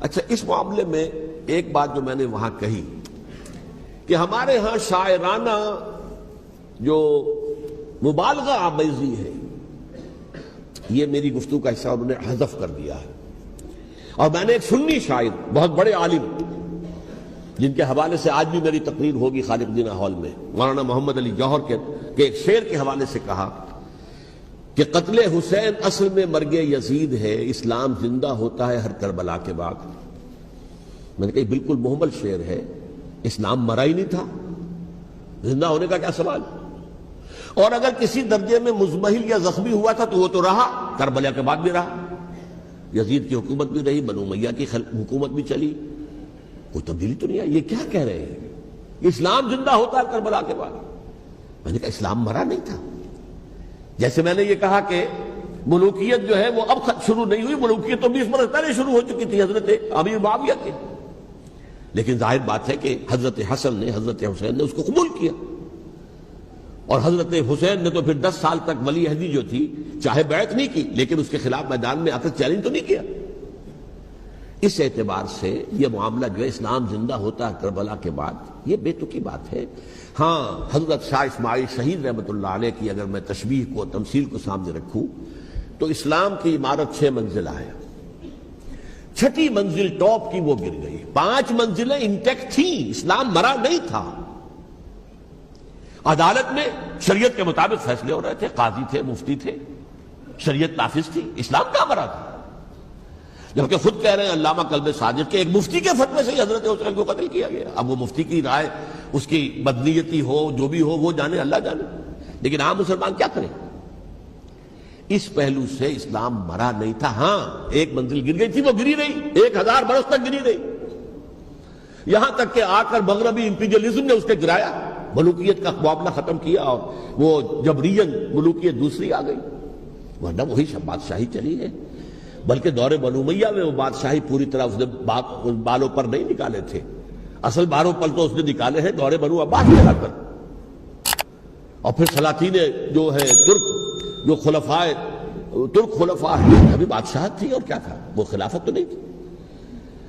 اچھا، اس معاملے میں ایک بات جو میں نے وہاں کہی کہ ہمارے ہاں شاعرانہ جو مبالغہ آمیزی ہے، یہ میری گفتگو کا حصہ انہوں نے حذف کر دیا ہے. اور میں نے ایک سنی شاعر، بہت بڑے عالم، جن کے حوالے سے آج بھی میری تقریر ہوگی خالق دینا ہال میں، مولانا محمد علی جوہر کے ایک شعر کے حوالے سے کہا کہ قتل حسین اصل میں مرگ یزید ہے، اسلام زندہ ہوتا ہے ہر کربلا کے بعد. میں نے کہا بالکل محمل شعر ہے، اسلام مرا ہی نہیں تھا، زندہ ہونے کا کیا سوال. اور اگر کسی درجے میں مزمحل یا زخمی ہوا تھا تو وہ تو رہا، کربلا کے بعد بھی رہا، یزید کی حکومت بھی رہی، بنو امیہ کی حکومت بھی چلی، کوئی تبدیلی تو نہیں آئی. یہ کیا کہہ رہے ہیں؟ اسلام زندہ ہوتا ہے کربلا کے بعد. میں نے کہا اسلام مرا نہیں تھا. جیسے میں نے یہ کہا کہ ملوکیت جو ہے وہ اب شروع نہیں ہوئی، ملوکیت تو 20 برس پہلے شروع ہو چکی تھی حضرت امیر معاویہ کے. لیکن ظاہر بات ہے کہ حضرت حسن نے، حضرت حسین نے اس کو قبول کیا، اور حضرت حسین نے تو پھر 10 سال تک ولی عہدی جو تھی چاہے بیعت نہیں کی، لیکن اس کے خلاف میدان میں آ کر چیلنج تو نہیں کیا. اس اعتبار سے یہ معاملہ جو ہے اسلام زندہ ہوتا ہے کربلا کے بعد، یہ بے تکی بات ہے. ہاں، حضرت شاہ اسماعیل شہید رحمۃ اللہ علیہ کی اگر میں تشبیہ کو، تمثیل کو سامنے رکھوں تو اسلام کی عمارت 6 منزلہ ہے، 6ٹھی منزل ٹاپ کی وہ گر گئی، 5 منزلیں انٹیکٹ تھیں، اسلام مرا نہیں تھا. عدالت میں شریعت کے مطابق فیصلے ہو رہے تھے، قاضی تھے، مفتی تھے، شریعت نافذ تھی، اسلام کہاں مرا تھا. جبکہ خود کہہ رہے ہیں علامہ کلب صادق کے ایک مفتی کے فتوے سے ہی حضرت حسین کو قتل کیا گیا. اب وہ مفتی کی رائے، اس کی بدنیتی ہو، جو بھی ہو، وہ جانے، اللہ جانے. لیکن عام مسلمان کیا کریں؟ اس پہلو سے اسلام مرا نہیں تھا. ہاں، ایک منزل گر گئی تھی، وہ گری رہی، 1000 برس تک گری رہی، یہاں تک کہ آ کر مغربی امپیریلزم نے اس کے گرایا، ملوکیت کا معاملہ ختم کیا، اور وہ جبرین ملوکیت دوسری آ گئی. ورنہ وہی سب بادشاہی چلی ہے. بلکہ دور بنو امیہ میں وہ بادشاہی پوری طرح اس نے بالوں پر نہیں نکالے تھے، اصل بالوں پر تو اس نے نکالے ہیں دور بنو عباس میں آ کر. اور پھر سلاطین جو ہے ترک، جو ترک خلفاء ہیں، ابھی بادشاہت تھی اور کیا تھا، وہ خلافت تو نہیں تھی.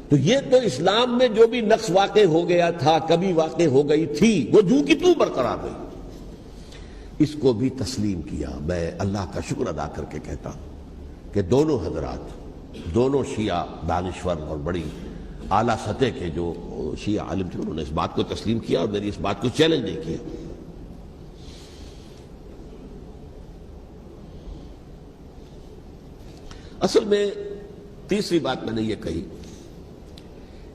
تو یہ تو اسلام میں جو بھی نقص واقع ہو گیا تھا، کمی واقع ہو گئی تھی، وہ جو کی تو برقرار رہی. اس کو بھی تسلیم کیا. میں اللہ کا شکر ادا کر کے کہتا ہوں کہ دونوں حضرات، دونوں شیعہ دانشور اور بڑی اعلیٰ سطح کے جو شیعہ عالم تھے، انہوں نے اس بات کو تسلیم کیا اور میری اس بات کو چیلنج نہیں کیا. اصل میں تیسری بات میں نے یہ کہی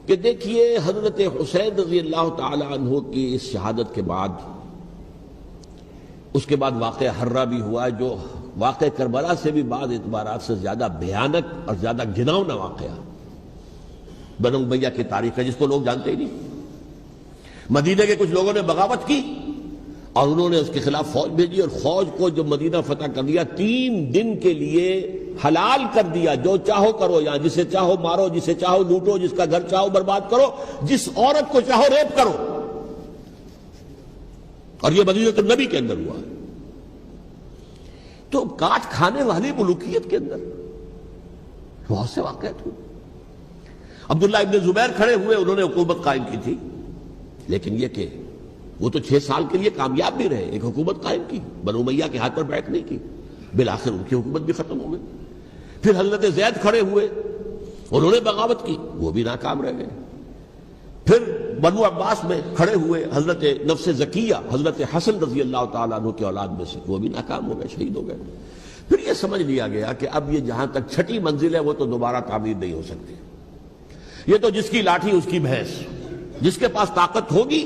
کہ دیکھیے حضرت حسین رضی اللہ تعالی عنہ کی اس شہادت کے بعد، اس کے بعد واقعہ حرہ بھی ہوا، جو واقعہ کربلا سے بھی بعض اعتبارات سے زیادہ بھیانک اور زیادہ گھناؤنا واقعہ بنو امیہ کی تاریخ ہے، جس کو لوگ جانتے ہی نہیں. مدینہ کے کچھ لوگوں نے بغاوت کی اور انہوں نے اس کے خلاف فوج بھیجی، اور فوج کو جب مدینہ فتح کر دیا، 3 دن کے لیے حلال کر دیا، جو چاہو کرو، یہاں جسے چاہو مارو، جسے چاہو لوٹو، جس کا گھر چاہو برباد کرو، جس عورت کو چاہو ریپ کرو. اور یہ مدینہ النبی کے اندر ہوا. تو کاٹ کھانے والی ملوکیت کے اندر بہت سے واقعات ہوئے. عبداللہ ابن زبیر کھڑے ہوئے، انہوں نے حکومت قائم کی تھی، لیکن یہ کہ وہ تو 6 سال کے لیے کامیاب بھی رہے، ایک حکومت قائم کی، بنو امیہ کے ہاتھ پر بیعت نہیں کی، بالآخر ان کی حکومت بھی ختم ہو گئی. پھر حضرت زید کھڑے ہوئے، انہوں نے بغاوت کی، وہ بھی ناکام رہ گئے. پھر بنو عباس میں کھڑے ہوئے حضرت نفس زکیہ، حضرت حسن رضی اللہ تعالیٰ عنہ کی اولاد میں سے، وہ بھی ناکام ہو گئے، شہید ہو گئے. پھر یہ سمجھ لیا گیا کہ اب یہ جہاں تک 6ٹھی منزل ہے وہ تو دوبارہ تعمیر نہیں ہو سکتی. یہ تو جس کی لاٹھی اس کی بھینس، جس کے پاس طاقت ہوگی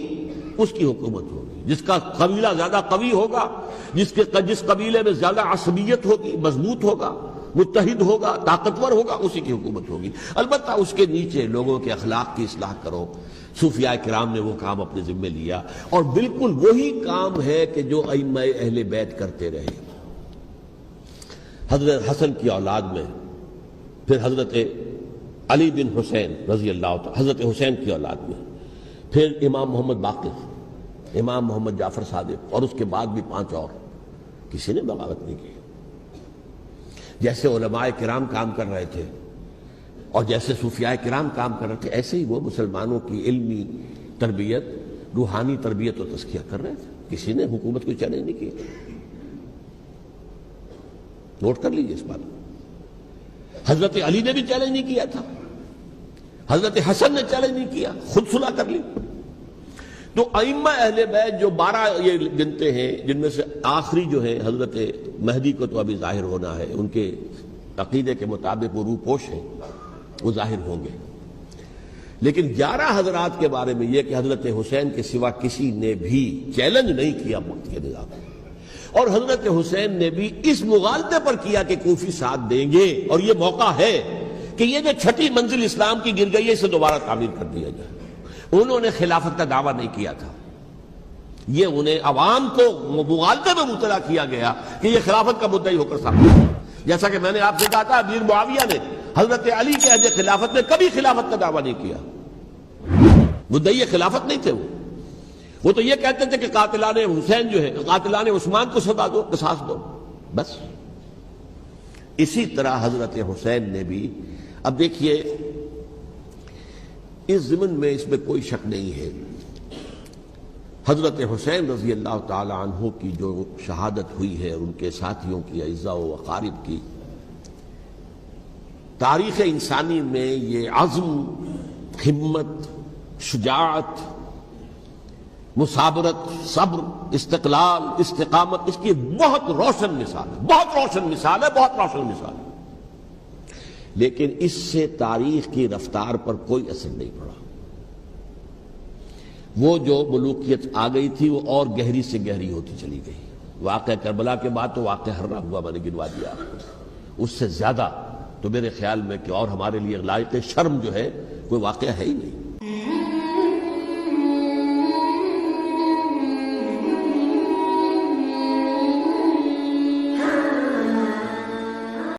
اس کی حکومت ہوگی، جس کا قبیلہ زیادہ قوی ہوگا، جس قبیلے میں زیادہ عصبیت ہوگی، مضبوط ہوگا، متحد ہوگا، طاقتور ہوگا، اسی کی حکومت ہوگی. البتہ اس کے نیچے لوگوں کے اخلاق کی اصلاح کرو. صوفیاء کرام نے وہ کام اپنے ذمہ لیا، اور بالکل وہی کام ہے کہ جو ائمہ اہل بیت کرتے رہے. حضرت حسن کی اولاد میں پھر حضرت علی بن حسین رضی اللہ تعالی، حضرت حسین کی اولاد میں پھر امام محمد باقر، امام محمد جعفر صادق، اور اس کے بعد بھی 5 اور، کسی نے بغاوت نہیں کی. جیسے علماء کرام کام کر رہے تھے اور جیسے صوفیاء کرام کام کر رہے تھے ایسے ہی وہ مسلمانوں کی علمی تربیت، روحانی تربیت و تزکیہ کر رہے تھے. کسی نے حکومت کو چیلنج نہیں کیا. نوٹ کر لیجیے اس بات کو. حضرت علی نے بھی چیلنج نہیں کیا تھا، حضرت حسن نے چیلنج نہیں کیا، خود صلح کر لی. تو ائمہ اہل بیت جو 12 یہ گنتے ہیں، جن میں سے آخری جو ہے حضرت مہدی کو تو ابھی ظاہر ہونا ہے، ان کے عقیدے کے مطابق وہ روح پوش ہیں، وہ ظاہر ہوں گے. لیکن 11 حضرات کے بارے میں یہ کہ حضرت حسین کے سوا کسی نے بھی چیلنج نہیں کیا وقت کے نظام کو. اور حضرت حسین نے بھی اس مغالطے پر کیا کہ کوفی ساتھ دیں گے، اور یہ موقع ہے کہ یہ جو 6ٹھی منزل اسلام کی گر گئی ہے اسے دوبارہ تعمیر کر دیا جائے. انہوں نے خلافت کا دعویٰ نہیں کیا تھا، یہ انہیں عوام کو مغالطے میں مبتلا کیا گیا کہ یہ خلافت کا مدعی ہو کر سامنے آیا. جیسا کہ میں نے آپ سے کہا تھا، امیر معاویہ نے حضرت علی کے عہد خلافت میں کبھی خلافت کا دعویٰ نہیں کیا. مدعی خلافت نہیں تھے وہ تو یہ کہتے تھے کہ قاتلان حسین جو ہے، قاتلان عثمان کو سزا دو، قصاص دو، بس. اسی طرح حضرت حسین نے بھی. اب دیکھیے اس ضمن میں اس میں کوئی شک نہیں ہے، حضرت حسین رضی اللہ تعالی عنہ کی جو شہادت ہوئی ہے اور ان کے ساتھیوں کی، اعزاء و اقارب کی، تاریخ انسانی میں یہ عزم، ہمت، شجاعت، مثابرت، صبر، استقلال، استقامت، اس کی بہت روشن مثال ہے، بہت روشن مثال ہے، بہت روشن مثال ہے. لیکن اس سے تاریخ کی رفتار پر کوئی اثر نہیں پڑا. وہ جو ملوکیت آ گئی تھی وہ اور گہری سے گہری ہوتی چلی گئی. واقعہ کربلا کے بعد تو واقعہ ہررا ہوا، میں نے گنوا دیا آپ کو. اس سے زیادہ تو میرے خیال میں کہ اور ہمارے لیے لائق شرم جو ہے کوئی واقعہ ہے ہی نہیں.